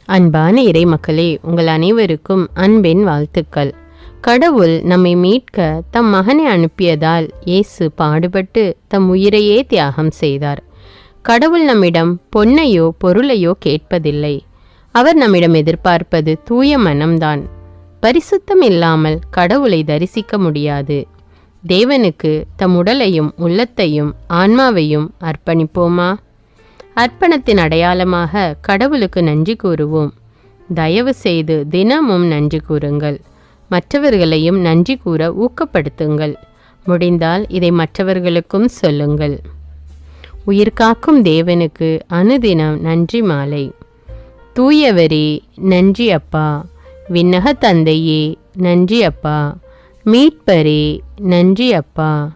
அன்பான இறைமக்களே, உங்கள் அனைவருக்கும் அன்பின் வாழ்த்துக்கள். கடவுள் நம்மை மீட்க தம் மகனை அனுப்பியதால் இயேசு பாடுபட்டு தம் உயிரையே தியாகம் செய்தார். கடவுள் நம்மிடம் பொன்னையோ பொருளையோ கேட்பதில்லை. அவர் நம்மிடம் எதிர்பார்ப்பது தூய மனம்தான். பரிசுத்தம் இல்லாமல் கடவுளை தரிசிக்க முடியாது. தேவனுக்கு தம் உடலையும் உள்ளத்தையும் ஆன்மாவையும் அர்ப்பணிப்போமா? அர்ப்பணத்தின் அடையாளமாக கடவுளுக்கு நன்றி கூறுவோம். தயவு செய்து தினமும் நன்றி கூறுங்கள். மற்றவர்களையும் நன்றி கூற ஊக்கப்படுத்துங்கள். முடிந்தால் இதை மற்றவர்களுக்கும் சொல்லுங்கள். உயிர்காக்கும் தேவனுக்கு அனுதினம் நன்றி மாலை. தூயவரே நன்றி அப்பா. விண்ணக தந்தையே நன்றி அப்பா. மீட்பரே நன்றி அப்பா.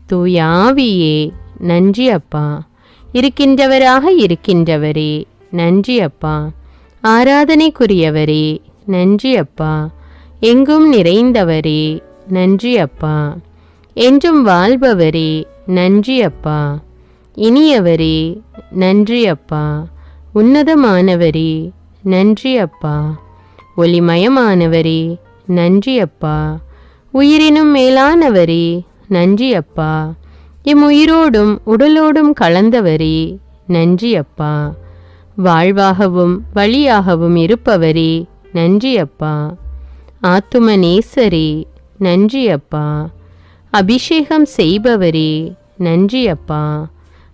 தூய ஆவியே நன்றி அப்பா. இருக்கின்றவராக இருக்கின்றவரே நன்றி அப்பா. ஆராதனைக்குரியவரே நன்றி அப்பா. எங்கும் நிறைந்தவரே நன்றி அப்பா. என்றும் வாழ்பவரே நன்றி அப்பா. இனியவரே நன்றி அப்பா. உன்னதமானவரே நன்றி அப்பா. ஒளிமயமானவரே நன்றி அப்பா. உயிரினும் மேலானவரே நன்றி அப்பா. எம் உயிரோடும் உடலோடும் கலந்தவரே நன்றி அப்பா. வாழ்வாகவும் வழியாகவும் இருப்பவரே நன்றி அப்பா. ஆத்தும நேசரே நன்றி அப்பா. அபிஷேகம் செய்பவரே நன்றி அப்பா.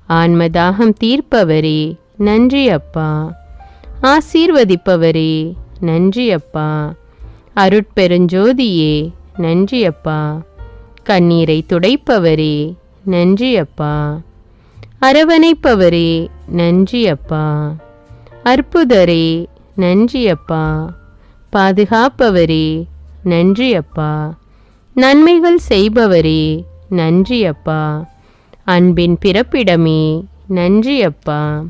ஆன்மதாகம் தீர்ப்பவரே நன்றி அப்பா. ஆசீர்வதிப்பவரே நன்றி அப்பா. அருட்பெருஞ்சோதியே நன்றி அப்பா. கண்ணீரை துடைப்பவரே நன்றி அப்பா. அரவணைப்பவரே நன்றி அப்பா. அற்புதரே நன்றி அப்பா. பாதுகாப்பவரே நன்றி அப்பா. நன்மைகள் செய்பவரே நன்றி அப்பா. அன்பின் பிறப்பிடமே நன்றி அப்பா.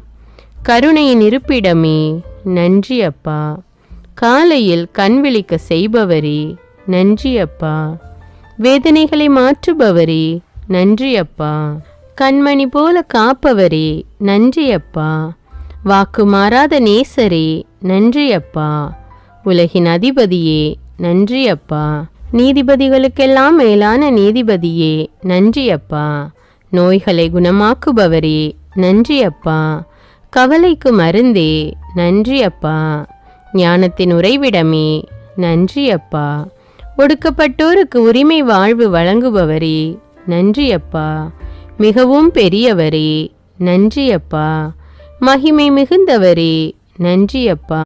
கருணையின் இருப்பிடமே நன்றி அப்பா. காலையில் கண் விழிக்க செய்பவரே நன்றி அப்பா. வேதனைகளை மாற்றுபவரே நன்றி அப்பா. கண்மணி போல காப்பவரே நன்றி அப்பா. வாக்கு மாறாத நேசரே நன்றி அப்பா. உலகின் அதிபதியே நன்றி அப்பா. நீதிபதிகளுக்கெல்லாம் மேலான நீதிபதியே நன்றி அப்பா. நோய்களை குணமாக்குபவரே நன்றி அப்பா. கவலைக்கு மருந்தே நன்றி அப்பா. ஞானத்தின் உறைவிடமே நன்றி அப்பா. ஒடுக்கப்பட்டோருக்கு உரிமை வாழ்வு வழங்குபவரே நன்றி அப்பா. மிகவும் பெரியவரே நன்றி அப்பா. மகிமை மிகுந்தவரே நன்றி அப்பா.